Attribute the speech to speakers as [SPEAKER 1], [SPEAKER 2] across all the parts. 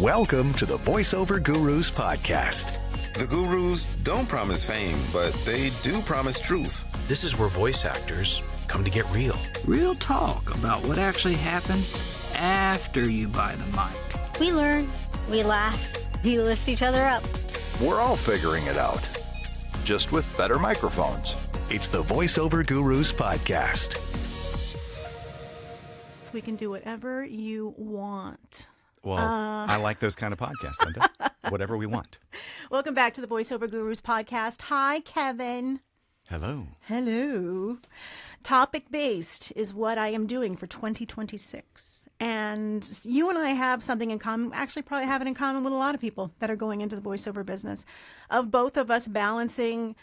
[SPEAKER 1] Welcome to the Voiceover Gurus podcast.
[SPEAKER 2] The gurus don't promise fame, but they do promise truth.
[SPEAKER 3] This is where voice actors come to get real.
[SPEAKER 4] Real talk about what actually happens after you buy the mic.
[SPEAKER 5] We learn, we laugh, we lift each other up.
[SPEAKER 6] We're all figuring it out, just with better microphones.
[SPEAKER 1] It's the Voiceover Gurus podcast.
[SPEAKER 7] So we can do whatever you want.
[SPEAKER 8] Well, I like those kind of podcasts, Linda. Whatever we want.
[SPEAKER 7] Welcome back to the Voiceover Gurus podcast. Hi, Kevin.
[SPEAKER 8] Hello.
[SPEAKER 7] Hello. Topic-based is what I am doing for 2026. And you and I have something in common, actually probably have it in common with a lot of people that are going into the voiceover business, of both of us balancing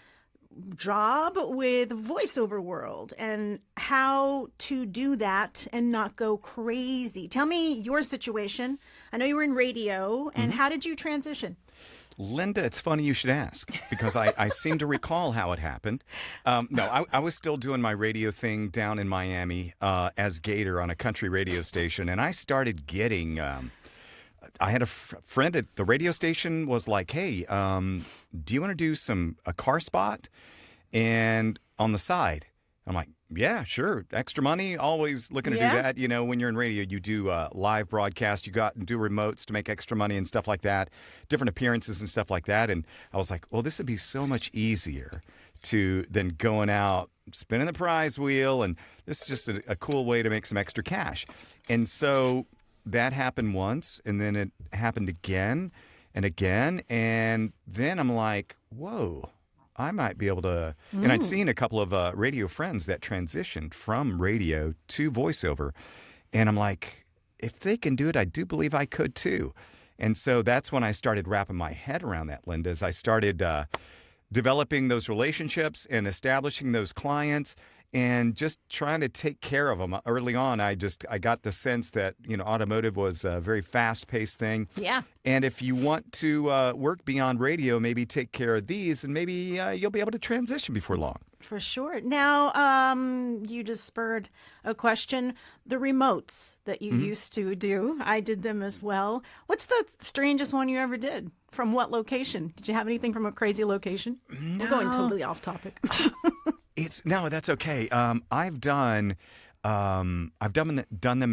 [SPEAKER 7] job with voiceover world and how to do that and not go crazy. Tell me your situation. I know you were in radio, and how did you transition?
[SPEAKER 8] Linda, it's funny you should ask, because I seem to recall how it happened. I was still doing my radio thing down in Miami as Gator on a country radio station, and I started getting... I had a friend at the radio station was like, hey, do you want to do a car spot and on the side? I'm like, yeah, sure. Extra money, always looking to do that. You know, when you're in radio, you do live broadcast, you got and do remotes to make extra money and stuff like that, different appearances and stuff like that. And I was like, well, this would be so much easier than going out, spinning the prize wheel. And this is just a cool way to make some extra cash. And so that happened once, and then it happened again and again. And then I'm like, whoa, I might be able to. And I'd seen a couple of radio friends that transitioned from radio to voiceover. And I'm like, if they can do it, I do believe I could too. And so that's when I started wrapping my head around that, Linda, as I started developing those relationships and establishing those clients and just trying to take care of them. Early on, I got the sense that, automotive was a very fast-paced thing. Yeah. And if you want to work beyond radio, maybe take care of these, and maybe you'll be able to transition before long.
[SPEAKER 7] For sure. Now, you just spurred a question. The remotes that you used to do, I did them as well. What's the strangest one you ever did? From what location? Did you have anything from a crazy location? No. We're going totally off topic.
[SPEAKER 8] No, that's okay. I've done them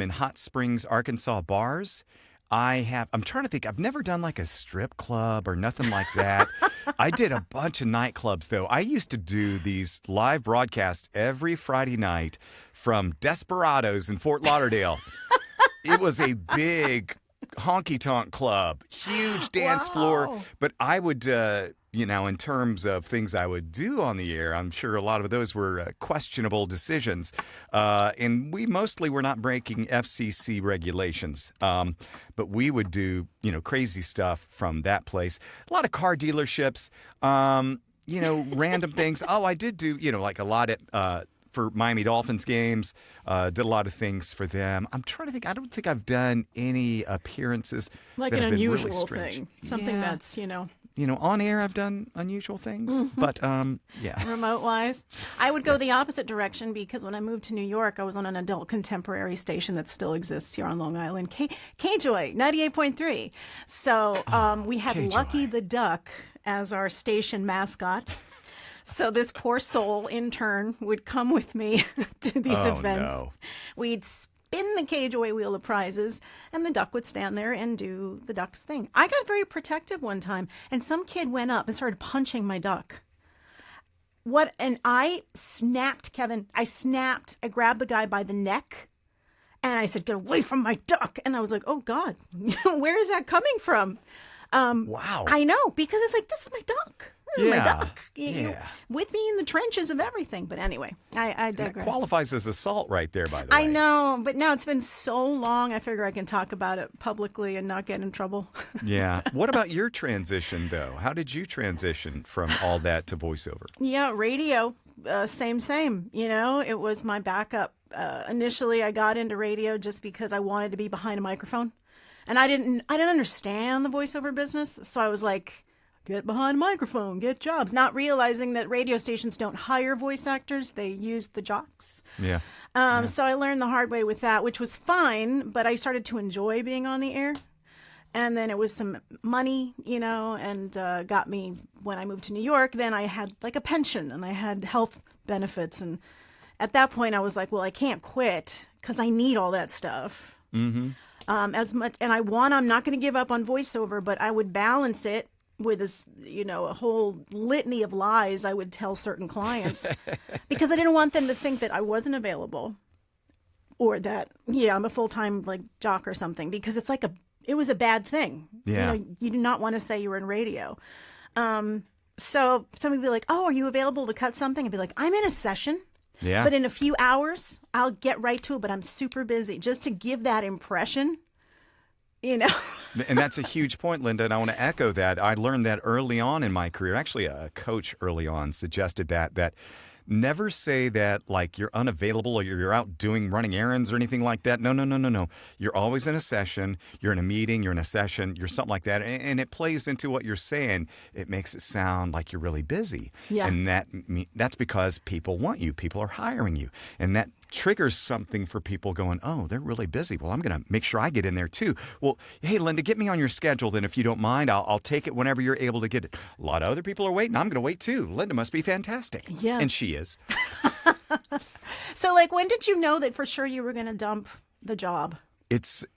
[SPEAKER 8] in Hot Springs, Arkansas bars. I'm trying to think. I've never done like a strip club or nothing like that. I did a bunch of nightclubs though. I used to do these live broadcasts every Friday night from Desperados in Fort Lauderdale. It was a big honky-tonk club, huge dance floor. But I would, in terms of things I would do on the air, I'm sure a lot of those were questionable decisions. And we mostly were not breaking FCC regulations. But we would do, crazy stuff from that place. A lot of car dealerships, random things. Oh, I did do, like a lot at... for Miami Dolphins games, did a lot of things for them. I'm trying to think. I don't think I've done any appearances
[SPEAKER 7] like
[SPEAKER 8] that
[SPEAKER 7] an
[SPEAKER 8] have been
[SPEAKER 7] unusual
[SPEAKER 8] really strange.
[SPEAKER 7] thing. Something that's,
[SPEAKER 8] on air I've done unusual things, but yeah.
[SPEAKER 7] Remote-wise, I would go the opposite direction because when I moved to New York, I was on an adult contemporary station that still exists here on Long Island, KJOY 98.3. So we had
[SPEAKER 8] KJOY.
[SPEAKER 7] Lucky the Duck as our station mascot. So this poor soul intern would come with me to these events. No. We'd spin the KJOY wheel of prizes, and the duck would stand there and do the duck's thing. I got very protective one time, and some kid went up and started punching my duck. And I snapped, Kevin. I grabbed the guy by the neck, and I said, "Get away from my duck." And I was like, oh, God, where is that coming from?
[SPEAKER 8] Wow.
[SPEAKER 7] I know, because it's like, this is my duck. This is my duck.
[SPEAKER 8] Yeah.
[SPEAKER 7] With me in the trenches of everything. But anyway, I digress.
[SPEAKER 8] That qualifies as assault right there, by the way.
[SPEAKER 7] I know, but now it's been so long, I figure I can talk about it publicly and not get in trouble.
[SPEAKER 8] Yeah. What about your transition, though? How did you transition from all that to voiceover?
[SPEAKER 7] Yeah, radio, same. It was my backup. Initially, I got into radio just because I wanted to be behind a microphone. And I didn't understand the voiceover business, so I was like, get behind a microphone, get jobs, not realizing that radio stations don't hire voice actors, they use the jocks.
[SPEAKER 8] Yeah.
[SPEAKER 7] So I learned the hard way with that, which was fine, but I started to enjoy being on the air. And then it was some money, and got me when I moved to New York. Then I had like a pension and I had health benefits. And at that point, I was like, well, I can't quit because I need all that stuff.
[SPEAKER 8] Mm-hmm.
[SPEAKER 7] As much, and I'm not going to give up on voiceover, but I would balance it with this, a whole litany of lies I would tell certain clients because I didn't want them to think that I wasn't available or that, I'm a full-time like jock or something, because it's like it was a bad thing.
[SPEAKER 8] Yeah.
[SPEAKER 7] You do not want to say you were in radio. So somebody would be like, oh, are you available to cut something? I'd be like, I'm in a session.
[SPEAKER 8] Yeah.
[SPEAKER 7] But in a few hours, I'll get right to it, but I'm super busy. Just to give that impression,
[SPEAKER 8] And that's a huge point, Linda, and I want to echo that. I learned that early on in my career. Actually, a coach early on suggested that never say that like you're unavailable or you're out running errands or anything like that. No. You're always in a session. You're in a meeting. You're in a session. You're something like that. And it plays into what you're saying. It makes it sound like you're really busy.
[SPEAKER 7] Yeah.
[SPEAKER 8] And that's because people want you. People are hiring you. And that triggers something for people going, oh, they're really busy. Well, I'm going to make sure I get in there too. Well, hey, Linda, get me on your schedule then if you don't mind. I'll take it whenever you're able to get it. A lot of other people are waiting. I'm going to wait too. Linda must be fantastic.
[SPEAKER 7] Yeah.
[SPEAKER 8] And she is.
[SPEAKER 7] So, like, when did you know that for sure you were going to dump the job?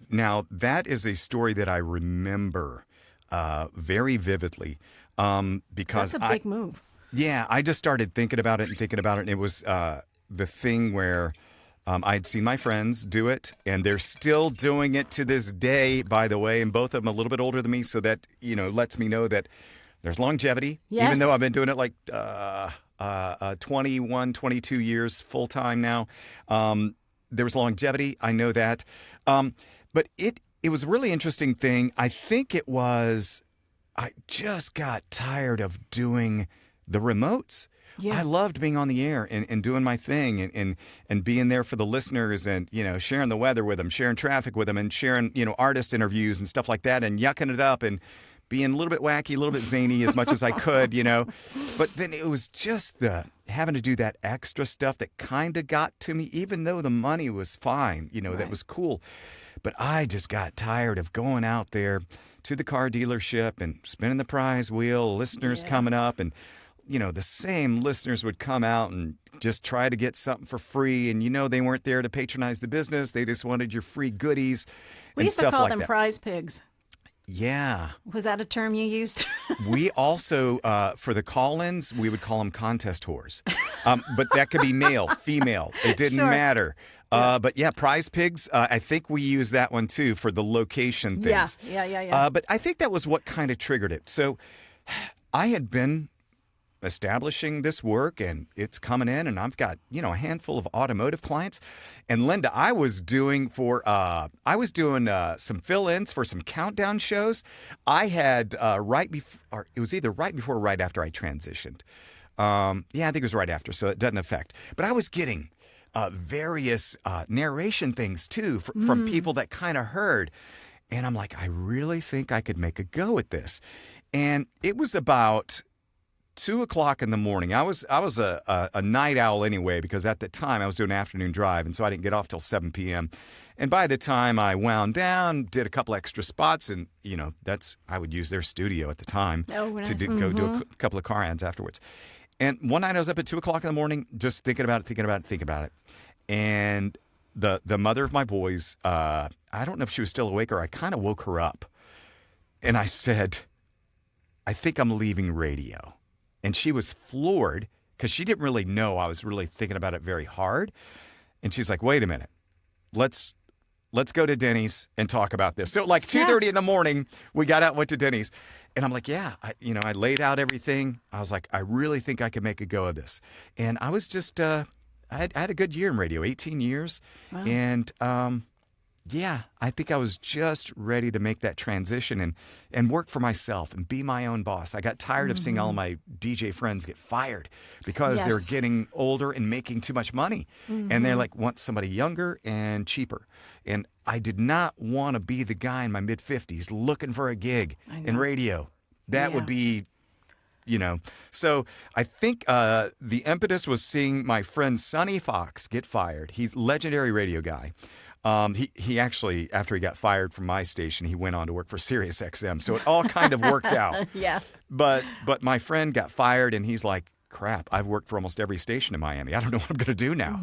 [SPEAKER 8] Now, that is a story that I remember very vividly because
[SPEAKER 7] That's a big move.
[SPEAKER 8] Yeah, I just started thinking about it. And it was the thing where I'd seen my friends do it, and they're still doing it to this day, by the way, and both of them a little bit older than me, so that, lets me know that there's longevity,
[SPEAKER 7] Yes.
[SPEAKER 8] even though I've been doing it like 21, 22 years full-time now. There was longevity. I know that. But it was a really interesting thing. I think it was I just got tired of doing the remotes.
[SPEAKER 7] Yeah.
[SPEAKER 8] I loved being on the air and doing my thing and being there for the listeners and, sharing the weather with them, sharing traffic with them and sharing, artist interviews and stuff like that and yucking it up and being a little bit wacky, a little bit zany as much as I could, But then it was just the having to do that extra stuff that kind of got to me, even though the money was fine,
[SPEAKER 7] Right.
[SPEAKER 8] that was cool. But I just got tired of going out there to the car dealership and spinning the prize wheel, listeners coming up and the same listeners would come out and just try to get something for free. And, they weren't there to patronize the business. They just wanted your free goodies
[SPEAKER 7] We
[SPEAKER 8] and
[SPEAKER 7] used to
[SPEAKER 8] stuff
[SPEAKER 7] call
[SPEAKER 8] like
[SPEAKER 7] them
[SPEAKER 8] that.
[SPEAKER 7] prize pigs.
[SPEAKER 8] Yeah.
[SPEAKER 7] Was that a term you used?
[SPEAKER 8] We also, for the call-ins, we would call them contest whores. But that could be male, female. It didn't
[SPEAKER 7] Sure.
[SPEAKER 8] matter. But yeah, prize pigs, I think we use that one too for the location things.
[SPEAKER 7] Yeah.
[SPEAKER 8] But I think that was what kind of triggered it. So I had been establishing this work and it's coming in and I've got, a handful of automotive clients. And Linda, I was doing some fill-ins for some countdown shows. I had it was either right before or right after I transitioned. I think it was right after, so it doesn't affect. But I was getting various narration things too from people that kind of heard. And I'm like, I really think I could make a go at this. And it was about 2:00 in the morning. I was a night owl anyway, because at the time I was doing an afternoon drive, and so I didn't get off till 7 p.m. And by the time I wound down, did a couple extra spots, and I would use their studio at the time to go do a couple of car ads afterwards. And one night I was up at 2:00 in the morning, just thinking about it. And the mother of my boys, I don't know if she was still awake or I kind of woke her up, and I said, I think I'm leaving radio. And she was floored because she didn't really know I was really thinking about it very hard. And she's like, wait a minute, let's go to Denny's and talk about this. So like 2:30 in the morning, we got out and went to Denny's. And I'm like, I laid out everything. I was like, I really think I could make a go of this. And I was just, I had a good year in radio, 18 years.
[SPEAKER 7] Wow.
[SPEAKER 8] And I think I was just ready to make that transition and work for myself and be my own boss. I got tired of seeing all of my DJ friends get fired because they're getting older and making too much money. And they're like, want somebody younger and cheaper. And I did not want to be the guy in my mid-50s looking for a gig in radio. That would be, So I think the impetus was seeing my friend Sonny Fox get fired. He's a legendary radio guy. He actually, after he got fired from my station, he went on to work for Sirius XM. So it all kind of worked out.
[SPEAKER 7] Yeah.
[SPEAKER 8] But my friend got fired, and he's like, crap, I've worked for almost every station in Miami. I don't know what I'm going to do now.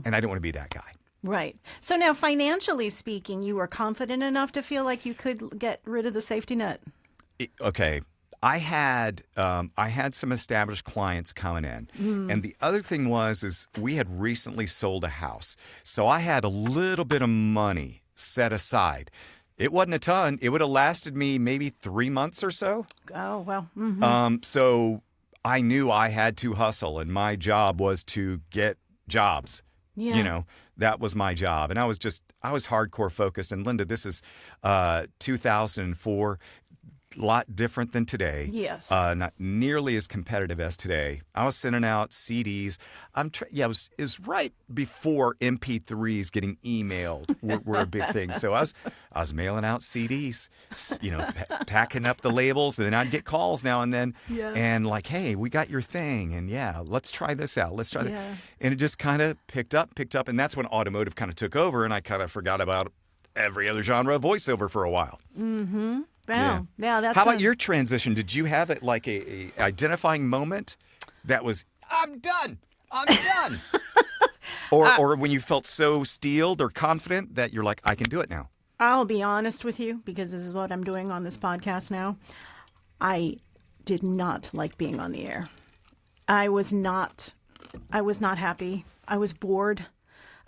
[SPEAKER 8] And I don't want to be that guy.
[SPEAKER 7] Right. So now, financially speaking, you were confident enough to feel like you could get rid of the safety net.
[SPEAKER 8] Okay. I had some established clients coming in, and the other thing is we had recently sold a house, so I had a little bit of money set aside. It wasn't a ton. It would have lasted me maybe 3 months or so.
[SPEAKER 7] Oh, well.
[SPEAKER 8] So I knew I had to hustle, and my job was to get jobs.
[SPEAKER 7] Yeah.
[SPEAKER 8] You know, that was my job, and I was hardcore focused. And Linda, this is 2004. Lot different than today.
[SPEAKER 7] Yes.
[SPEAKER 8] Not nearly as competitive as today. I was sending out CDs. It was right before MP3s getting emailed were a big thing. So I was mailing out CDs, packing up the labels, and then I'd get calls now and then.
[SPEAKER 7] Yeah.
[SPEAKER 8] And like, hey, we got your thing, and yeah, let's try this out. Let's try that.
[SPEAKER 7] Yeah.
[SPEAKER 8] And it just kind of picked up, and that's when automotive kind of took over, and I kind of forgot about every other genre of voiceover for a while.
[SPEAKER 7] Mm-hmm. Wow. Yeah. That's
[SPEAKER 8] How about your transition? Did you have it like a identifying moment that was, I'm done. or when you felt so steeled or confident that you're like, I can do it now?
[SPEAKER 7] I'll be honest with you, because this is what I'm doing on this podcast now. I did not like being on the air. I was not happy. I was bored.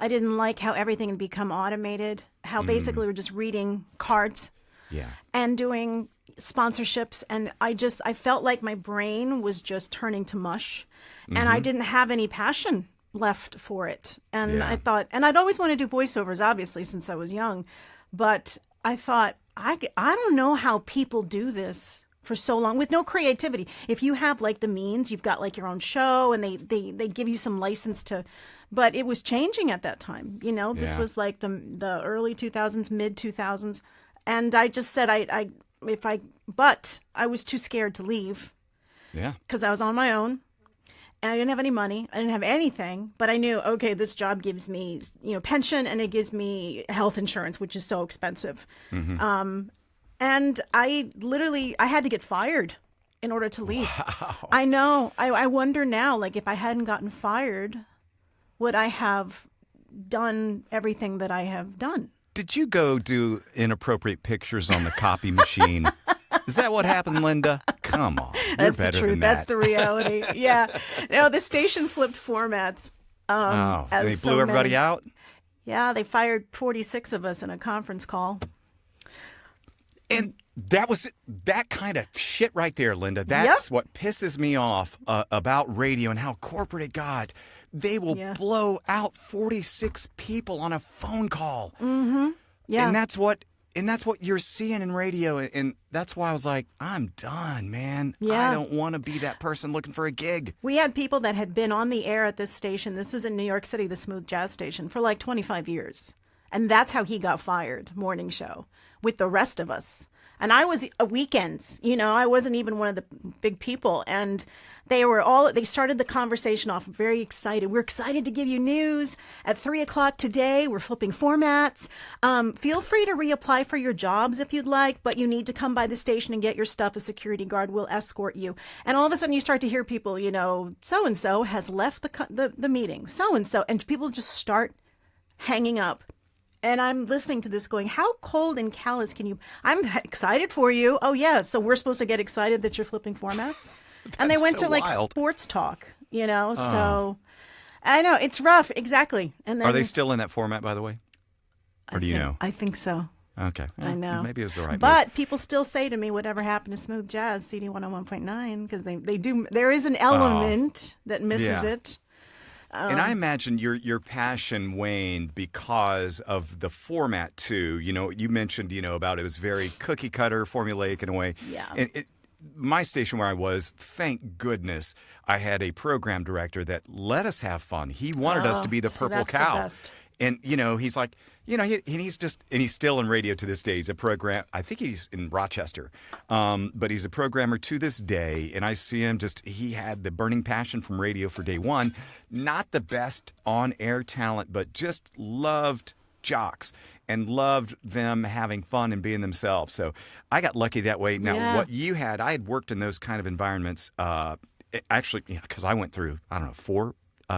[SPEAKER 7] I didn't like how everything had become automated, how basically we're just reading cards.
[SPEAKER 8] Yeah.
[SPEAKER 7] And doing sponsorships, and I felt like my brain was just turning to mush, and I didn't have any passion left for it. And I thought, and I'd always wanted to do voiceovers, obviously, since I was young, but I thought, I don't know how people do this for so long with no creativity. If you have like the means, you've got like your own show, and they give you some license to, but it was changing at that time. This was like the early 2000s, mid 2000s. And I just said, but I was too scared to leave.
[SPEAKER 8] Yeah.
[SPEAKER 7] Because I was on my own, and I didn't have any money. I didn't have anything, but I knew, okay, this job gives me, pension, and it gives me health insurance, which is so expensive. And I had to get fired in order to leave.
[SPEAKER 8] Wow.
[SPEAKER 7] I know. I wonder now, like, if I hadn't gotten fired, would I have done everything that I have done?
[SPEAKER 8] Did you go do inappropriate pictures on the copy machine? Is that what happened, Linda? Come on. You're
[SPEAKER 7] That's
[SPEAKER 8] better
[SPEAKER 7] the truth.
[SPEAKER 8] than that.
[SPEAKER 7] That's the reality. Yeah. No, the station flipped formats.
[SPEAKER 8] And they
[SPEAKER 7] as
[SPEAKER 8] blew
[SPEAKER 7] so
[SPEAKER 8] everybody
[SPEAKER 7] many.
[SPEAKER 8] out?
[SPEAKER 7] Yeah, they fired 46 of us in a conference call.
[SPEAKER 8] And that was that kind of shit right there, Linda. That's what pisses me off about radio and how corporate it got. They will blow out 46 people on a phone call. Mm-hmm. Yeah. And that's what you're seeing in radio. And that's why I was like, I'm done, man.
[SPEAKER 7] Yeah.
[SPEAKER 8] I don't want to be that person looking for a gig.
[SPEAKER 7] We had people that had been on the air at this station. This was in New York City, the Smooth Jazz station, for like 25 years. And that's how he got fired, morning show, with the rest of us. And I was weekends, I wasn't even one of the big people. And they started the conversation off very excited. We're excited to give you news at 3:00 today. We're flipping formats. Feel free to reapply for your jobs if you'd like, but you need to come by the station and get your stuff. A security guard will escort you. And all of a sudden you start to hear people, so-and-so has left the meeting, so-and-so. And people just start hanging up. And I'm listening to this going, how cold and callous can you... I'm excited for you. Oh, yeah. So we're supposed to get excited that you're flipping formats? And they went
[SPEAKER 8] so
[SPEAKER 7] to like
[SPEAKER 8] wild.
[SPEAKER 7] sports talk, So I know it's rough. Exactly. And then,
[SPEAKER 8] Are they still in that format, by the way? Or do you know?
[SPEAKER 7] I think so.
[SPEAKER 8] Okay.
[SPEAKER 7] I know.
[SPEAKER 8] Maybe it was the right
[SPEAKER 7] But
[SPEAKER 8] move.
[SPEAKER 7] people still say to me, whatever happened to Smooth Jazz, CD 101.9, because they do... There is an element that misses it.
[SPEAKER 8] And I imagine your passion waned because of the format too. You mentioned about it was very cookie cutter, formulaic in a way.
[SPEAKER 7] Yeah.
[SPEAKER 8] And my station where I was, thank goodness, I had a program director that let us have fun. He wanted us to be the purple
[SPEAKER 7] that's the
[SPEAKER 8] cow.
[SPEAKER 7] best.
[SPEAKER 8] And he's like, he's still in radio to this day. He's a program. I think he's in Rochester, but he's a programmer to this day. And I see him he had the burning passion from radio for day one. Not the best on-air talent, but just loved jocks and loved them having fun and being themselves. So I got lucky that way. Now, what you had, I had worked in those kind of environments, actually, because I went through, I don't know, 4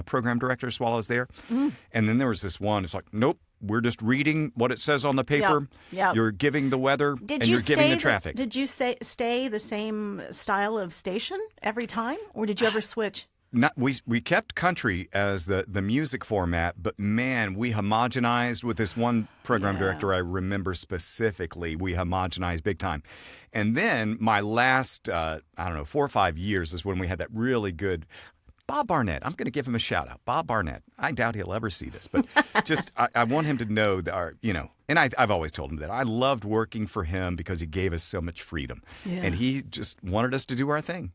[SPEAKER 8] program directors while I was there. And then there was this one, it's like, nope, we're just reading what it says on the paper.
[SPEAKER 7] Yep.
[SPEAKER 8] You're giving the weather and you're giving the traffic.
[SPEAKER 7] Did you stay the same style of station every time, or did you ever switch?
[SPEAKER 8] We kept country as the music format, but man, we homogenized with this one program director I remember specifically. We homogenized big time. And then my last, 4 or 5 years is when we had that really good Bob Barnett. I'm going to give him a shout out. Bob Barnett. I doubt he'll ever see this, but just I want him to know that and I've always told him that I loved working for him because he gave us so much freedom. Yeah. And he just wanted us to do our thing,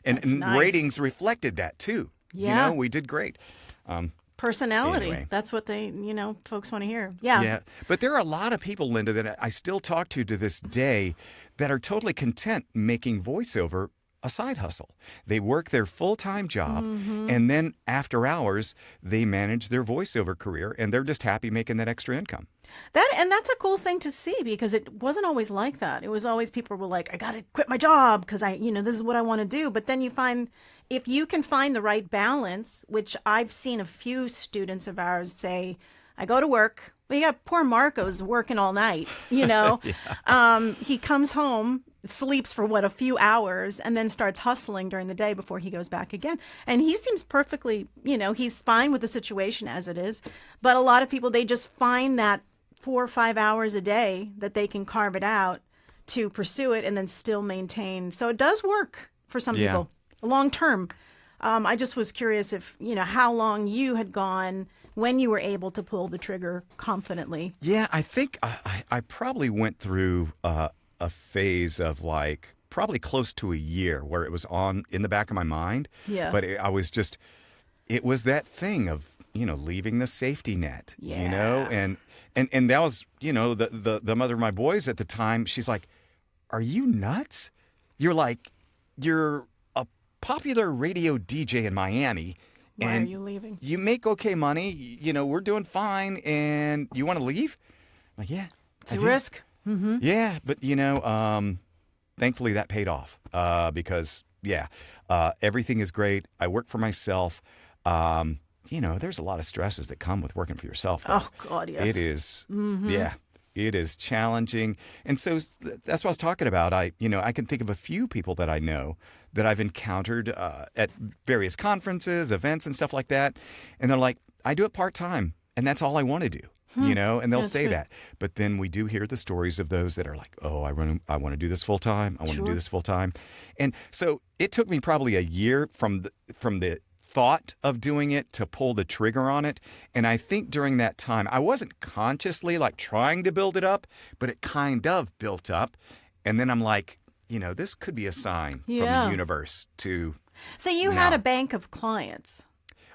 [SPEAKER 8] And
[SPEAKER 7] nice.
[SPEAKER 8] ratings reflected that too.
[SPEAKER 7] Yeah.
[SPEAKER 8] We did great.
[SPEAKER 7] Personality.
[SPEAKER 8] Anyway.
[SPEAKER 7] That's what they, folks want to hear. Yeah.
[SPEAKER 8] Yeah. But there are a lot of people, Linda, that I still talk to this day that are totally content making voiceover a side hustle. They work their full-time job, and then after hours, they manage their voiceover career, and they're just happy making that extra income.
[SPEAKER 7] That's a cool thing to see, because it wasn't always like that. It was always people were like, I got to quit my job because this is what I want to do. But then you find, if you can find the right balance, which I've seen a few students of ours say, I go to work. Well, you got poor Marco's working all night, He comes home, sleeps for a few hours, and then starts hustling during the day before he goes back again. And he seems perfectly, he's fine with the situation as it is. But a lot of people, they just find that 4 or 5 hours a day that they can carve it out to pursue it and then still maintain. So it does work for some people long term. I just was curious if, how long you had gone when you were able to pull the trigger confidently.
[SPEAKER 8] Yeah, I think I probably went through a phase of probably close to a year where it was in the back of my mind. Yeah. But it was that thing of, leaving the safety net, and that was, the mother of my boys at the time, she's like, are you nuts? You're a popular radio DJ in Miami.
[SPEAKER 7] Why are you leaving?
[SPEAKER 8] You make okay money. We're doing fine. And you want to leave? I'm like, yeah.
[SPEAKER 7] It's a risk. Mm-hmm.
[SPEAKER 8] Yeah. But, thankfully that paid off because, everything is great. I work for myself. There's a lot of stresses that come with working for yourself. Though.
[SPEAKER 7] Oh, God, yes.
[SPEAKER 8] It is. Mm-hmm. Yeah. It is challenging. And so that's what I was talking about. I can think of a few people that I know that I've encountered at various conferences, events, and stuff like that. And they're like, I do it part-time, and that's all I want to do, and they'll say that. But then we do hear the stories of those that are like, oh, I want to do this full-time. I want to do this full-time. And so it took me probably a year from the thought of doing it to pull the trigger on it. And I think during that time, I wasn't consciously trying to build it up, but it kind of built up. And then I'm like, this could be a sign from the universe to.
[SPEAKER 7] So you had a bank of clients.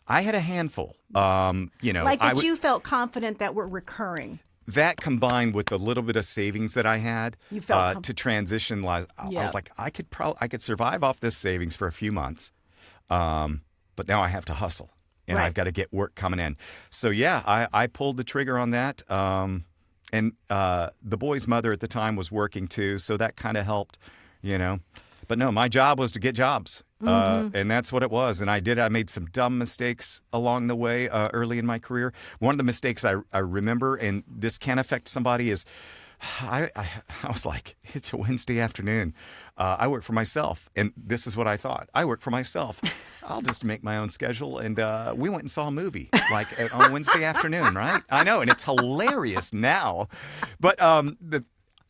[SPEAKER 8] I had a handful.
[SPEAKER 7] You felt confident that were recurring.
[SPEAKER 8] That combined with a little bit of savings that I had
[SPEAKER 7] you felt
[SPEAKER 8] to transition. I was like, I could survive off this savings for a few months. But now I have to hustle, and I've got to get work coming in. So, I pulled the trigger on that. And the boy's mother at the time was working too, so that kind of helped, But no, my job was to get jobs, and that's what it was. And I made some dumb mistakes along the way early in my career. One of the mistakes I remember, and this can affect somebody, is I was like, it's a Wednesday afternoon. I work for myself. And this is what I thought. I work for myself. I'll just make my own schedule. And we went and saw a movie on a Wednesday afternoon, right? I know. And it's hilarious now. But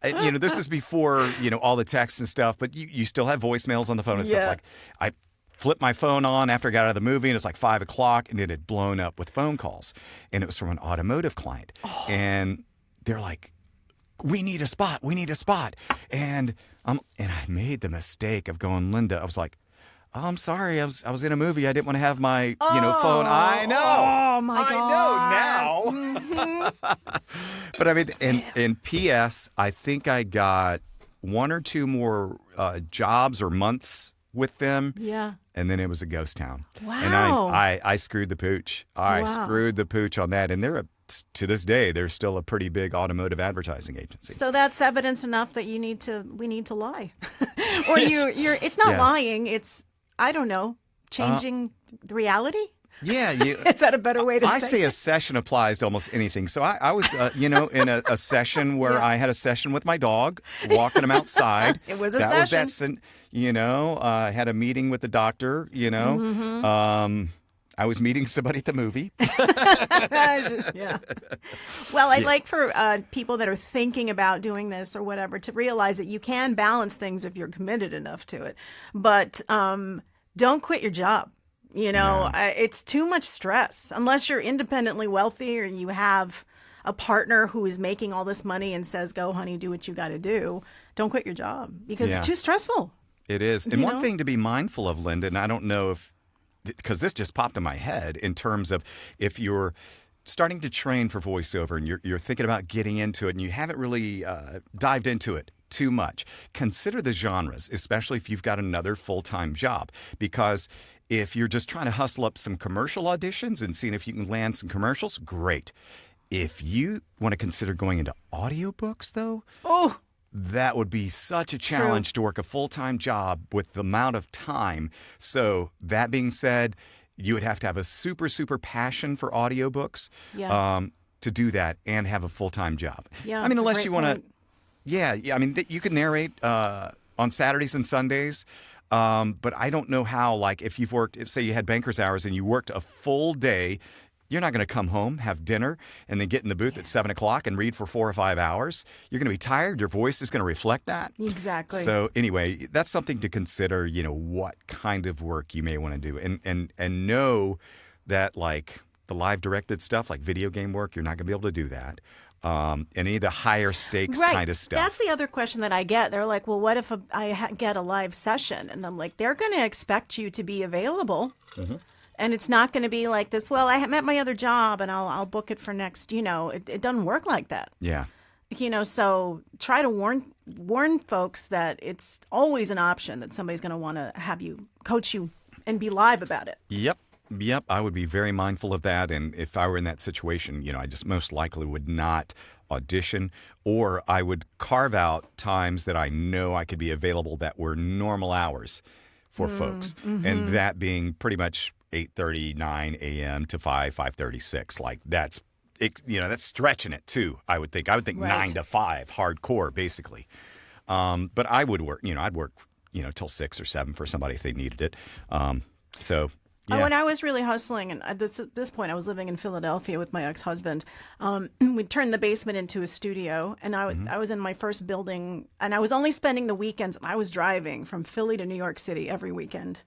[SPEAKER 8] this is before, all the texts and stuff. But you still have voicemails on the phone and stuff. I flipped my phone on after I got out of the movie, and it's 5 o'clock, and it had blown up with phone calls. And it was from an automotive client. Oh. And they're like, we need a spot. And I made the mistake of going, Linda, I was like, oh, I'm sorry. I was in a movie. I didn't want to have my, phone. I know.
[SPEAKER 7] Oh, my
[SPEAKER 8] God. I know now. But I mean, in P.S., I think I got 1 or 2 more jobs or months with them.
[SPEAKER 7] Yeah.
[SPEAKER 8] And then it was a ghost town.
[SPEAKER 7] Wow.
[SPEAKER 8] And I screwed the pooch. I screwed the pooch on that. And they're to this day, they're still a pretty big automotive advertising agency.
[SPEAKER 7] So that's evidence enough that we need to lie. Or it's not
[SPEAKER 8] Yes.
[SPEAKER 7] lying, it's, I don't know, changing the reality?
[SPEAKER 8] Yeah,
[SPEAKER 7] Is that a better way to
[SPEAKER 8] I
[SPEAKER 7] say
[SPEAKER 8] say
[SPEAKER 7] it?
[SPEAKER 8] a session applies to almost anything. So I was, in a session where I had a session with my dog, walking him outside.
[SPEAKER 7] It was a
[SPEAKER 8] that
[SPEAKER 7] session.
[SPEAKER 8] Was that, I had a meeting with the doctor,
[SPEAKER 7] Mm-hmm.
[SPEAKER 8] I was meeting somebody at the movie.
[SPEAKER 7] Yeah. Well, I'd like for people that are thinking about doing this or whatever to realize that you can balance things if you're committed enough to it. But don't quit your job. It's too much stress unless you're independently wealthy or you have a partner who is making all this money and says, go, honey, do what you got to do. Don't quit your job because it's too stressful.
[SPEAKER 8] It is. And one thing to be mindful of, Linda, and I don't know because this just popped in my head in terms of if you're starting to train for voiceover and you're thinking about getting into it and you haven't really dived into it too much, consider the genres, especially if you've got another full-time job. Because if you're just trying to hustle up some commercial auditions and seeing if you can land some commercials, great. If you want to consider going into audiobooks, though, that would be such a challenge to work a full-time job with the amount of time. So that being said, you would have to have a super, super passion for audiobooks to do that and have a full-time job.
[SPEAKER 7] Yeah,
[SPEAKER 8] I mean,
[SPEAKER 7] that's a
[SPEAKER 8] unless
[SPEAKER 7] great
[SPEAKER 8] you want to,
[SPEAKER 7] point.
[SPEAKER 8] I mean, you could narrate on Saturdays and Sundays. But I don't know how, like, if you've worked, say you had banker's hours and you worked a full day, you're not going to come home, have dinner, and then get in the booth at 7 o'clock and read for 4 or 5 hours. You're going to be tired. Your voice is going to reflect that.
[SPEAKER 7] Exactly.
[SPEAKER 8] So anyway, that's something to consider, what kind of work you may want to do. And know that, like, the live directed stuff, like video game work, you're not going to be able to do that. Any of the higher stakes kind of stuff.
[SPEAKER 7] That's the other question that I get. They're like, well, what if I get a live session? And I'm like, they're going to expect you to be available. Mm-hmm. And it's not going to be like this, well, I'm at my other job and I'll book it for next, it doesn't work like that.
[SPEAKER 8] Yeah.
[SPEAKER 7] So try to warn folks that it's always an option that somebody's going to want to have you coach you and be live about it.
[SPEAKER 8] Yep, I would be very mindful of that. And if I were in that situation, I just most likely would not audition, or I would carve out times that I know I could be available that were normal hours for folks.
[SPEAKER 7] Mm-hmm.
[SPEAKER 8] And that being pretty much 8:30, 9 a.m. to 5:30, 6. Like that's stretching it too, I would think. I would think
[SPEAKER 7] Right.
[SPEAKER 8] 9 to 5, hardcore, basically. But I would work, I'd work, till 6 or 7 for somebody if they needed it. Yeah.
[SPEAKER 7] When I was really hustling, and at this point I was living in Philadelphia with my ex-husband, we turned the basement into a studio, and I was in my first building, and I was only spending the weekends. I was driving from Philly to New York City every weekend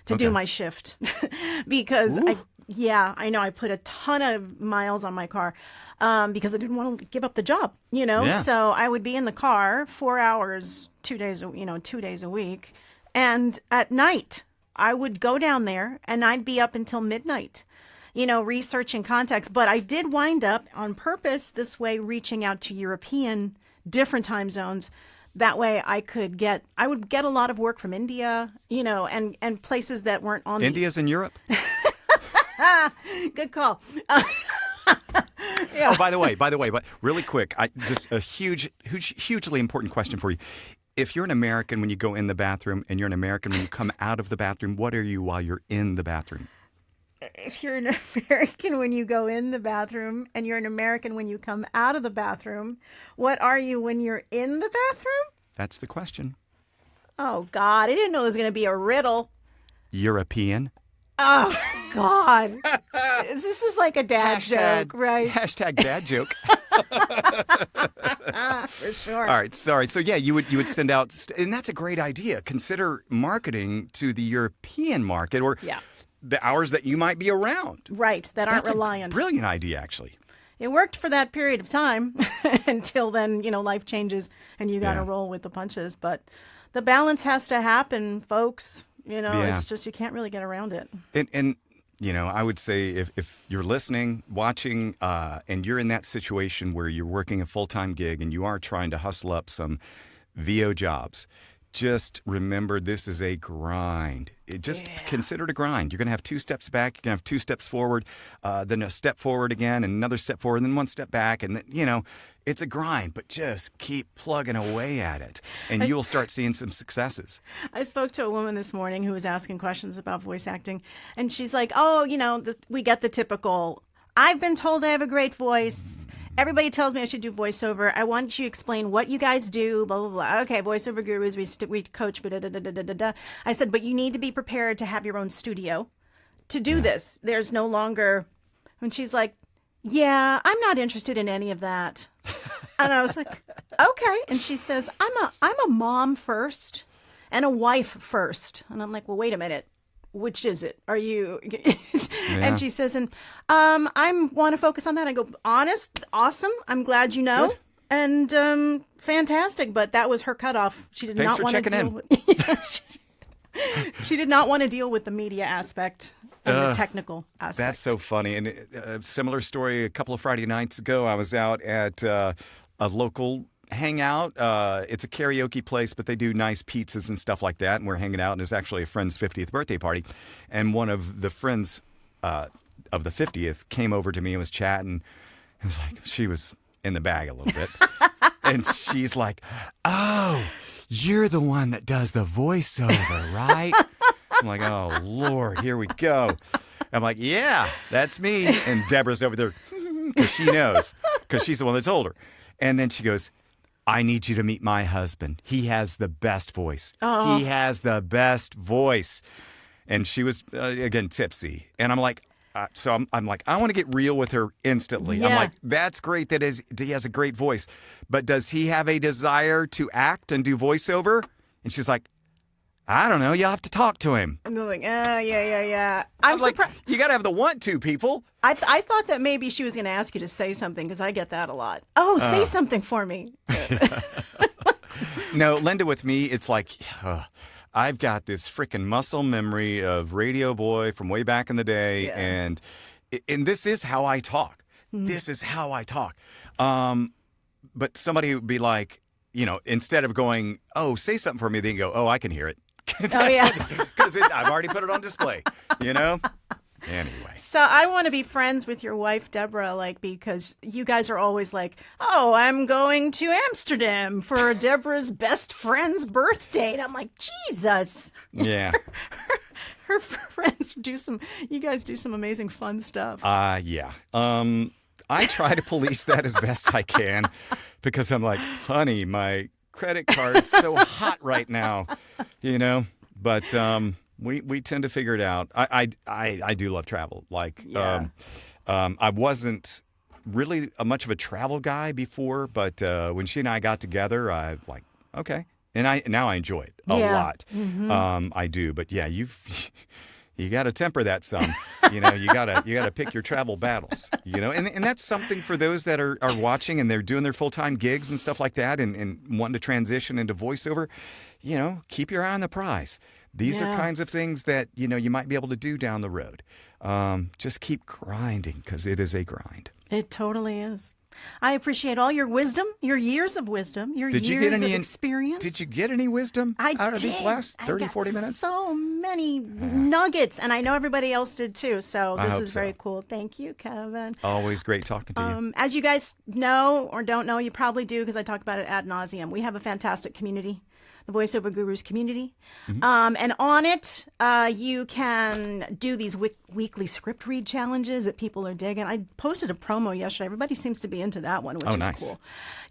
[SPEAKER 7] to do my shift because I know I put a ton of miles on my car because I didn't want to give up the job,
[SPEAKER 8] Yeah.
[SPEAKER 7] So I would be in the car 4 hours, 2 days, 2 days a week, and at night I would go down there and I'd be up until midnight, researching contacts. But I did wind up on purpose this way, reaching out to European different time zones. That way I would get a lot of work from India, and places that weren't on
[SPEAKER 8] India's in Europe.
[SPEAKER 7] Good call.
[SPEAKER 8] Oh, by the way, but really quick, just a hugely important question for you. If you're an American when you go in the bathroom and you're an American when you come out of the bathroom, what are you while you're in the bathroom?
[SPEAKER 7] If you're an American when you go in the bathroom and you're an American when you come out of the bathroom, what are you when you're in the bathroom?
[SPEAKER 8] That's the question.
[SPEAKER 7] Oh, God. I didn't know it was going to be a riddle.
[SPEAKER 8] European.
[SPEAKER 7] Oh, God. This is like a dad joke, right?
[SPEAKER 8] Hashtag dad joke.
[SPEAKER 7] For sure.
[SPEAKER 8] All right, sorry. So yeah, you would send out, and that's a great idea. Consider marketing to the European market or the hours that you might be around.
[SPEAKER 7] Right, that aren't
[SPEAKER 8] That's
[SPEAKER 7] reliant.
[SPEAKER 8] a brilliant idea, actually.
[SPEAKER 7] It worked for that period of time until then, life changes and you got to roll with the punches. But the balance has to happen, folks. It's just you can't really get around it.
[SPEAKER 8] And I would say if you're listening, watching, and you're in that situation where you're working a full-time gig and you are trying to hustle up some VO jobs, just remember this is a grind. Consider it a grind. You're going to have 2 steps back. You're going to have 2 steps forward, then a step forward again, and another step forward, and then 1 step back. And, it's a grind, but just keep plugging away at it, and you'll start seeing some successes.
[SPEAKER 7] I spoke to a woman this morning who was asking questions about voice acting, and she's like, oh, we get the typical, I've been told I have a great voice. Everybody tells me I should do voiceover. I want you to explain what you guys do, blah, blah, blah. Okay, voiceover gurus, we coach, da. I said, but you need to be prepared to have your own studio to do this. There's no longer, and she's like, yeah, I'm not interested in any of that. And I was like, okay. And she says, I'm a mom first and a wife first. And I'm like, well, wait a minute. Which is it? Are you? And she says, and I want to focus on that. I go, honest, awesome. I'm glad you know.
[SPEAKER 8] Good.
[SPEAKER 7] And fantastic. But that was her cutoff. She did not want to deal with. She did not want to deal with the media aspect and the technical aspect.
[SPEAKER 8] That's so funny. And a similar story. A couple of Friday nights ago, I was out at a local hangout. It's a karaoke place, but they do nice pizzas and stuff like that. And we're hanging out, and it's actually a friend's 50th birthday party. And one of the friends of the 50th came over to me and was chatting. It was like she was in the bag a little bit. And she's like, oh, you're the one that does the voiceover, right? I'm like, oh, Lord, here we go. I'm like, yeah, that's me. And Deborah's over there because she knows, because she's the one that told her. And then she goes, I need you to meet my husband. He has the best voice. Oh. He has the best voice. And she was, again, tipsy. And I'm like, I'm like, I want to get real with her instantly.
[SPEAKER 7] Yeah.
[SPEAKER 8] I'm like, that's great that he has a great voice. But does he have a desire to act and do voiceover? And she's like, I don't know. You'll have to talk to him.
[SPEAKER 7] And they're like, yeah.
[SPEAKER 8] I'm like, you got to have the want to, people.
[SPEAKER 7] I thought that maybe she was going to ask you to say something because I get that a lot. Oh, say something for me.
[SPEAKER 8] No, Linda, with me, it's like, I've got this freaking muscle memory of Radio Boy from way back in the day.
[SPEAKER 7] Yeah.
[SPEAKER 8] And this is how I talk. This is how I talk. But somebody would be like, instead of going, oh, say something for me, they can go, oh, I can hear it.
[SPEAKER 7] Oh, yeah.
[SPEAKER 8] Because I've already put it on display, Anyway.
[SPEAKER 7] So I want to be friends with your wife, Deborah, because you guys are always like, oh, I'm going to Amsterdam for Deborah's best friend's birthday. And I'm like, Jesus.
[SPEAKER 8] Yeah.
[SPEAKER 7] Her friends you guys do some amazing fun stuff.
[SPEAKER 8] Yeah. I try to police that as best I can because I'm like, honey, my credit card's so hot right now, but we tend to figure it out. I do love travel. I wasn't really much of a travel guy before, but when she and I got together, I like, okay. And now I enjoy it a lot. Mm-hmm. I do. But yeah, you got to temper that some. You got to pick your travel battles. And that's something for those that are watching and they're doing their full-time gigs and stuff like that and wanting to transition into voiceover. Keep your eye on the prize. These are kinds of things that you might be able to do down the road. Just keep grinding because it is a grind.
[SPEAKER 7] It totally is. I appreciate all your wisdom, your years of wisdom, your years of experience.
[SPEAKER 8] Did you get any wisdom out of these last 30, 40 minutes?
[SPEAKER 7] So many nuggets, and I know everybody else did too. So this was very cool. Thank you, Kevin.
[SPEAKER 8] Always great talking to you.
[SPEAKER 7] As you guys know or don't know, you probably do because I talk about it ad nauseum. We have a fantastic community. The Voiceover Gurus community. Mm-hmm. And on it, you can do these weekly script read challenges that people are digging. I posted a promo yesterday. Everybody seems to be into that one, which is cool.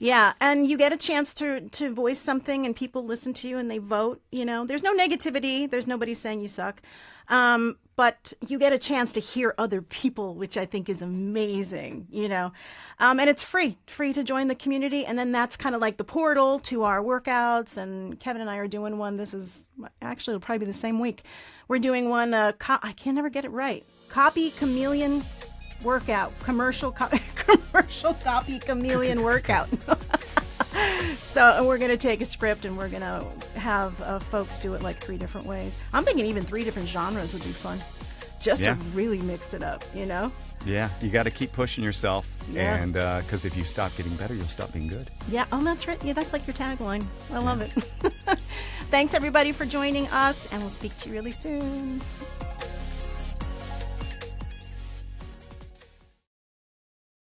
[SPEAKER 7] Yeah, and you get a chance to voice something and people listen to you and they vote. There's no negativity. There's nobody saying you suck. But you get a chance to hear other people, which I think is amazing, and it's free to join the community. And then that's kind of like the portal to our workouts. And Kevin and I are doing one. This is actually, it'll probably be the same week. We're doing one, I can never get it right. Copy Chameleon workout, commercial copy chameleon workout. So we're going to take a script and we're going to have folks do it 3 different ways. I'm thinking even 3 different genres would be fun just to really mix it up,
[SPEAKER 8] Yeah, you got to keep pushing yourself. Yeah. And because if you stop getting better, you'll stop being good.
[SPEAKER 7] Yeah, that's right. Yeah, that's like your tagline. I love it. Thanks, everybody, for joining us, and we'll speak to you really soon.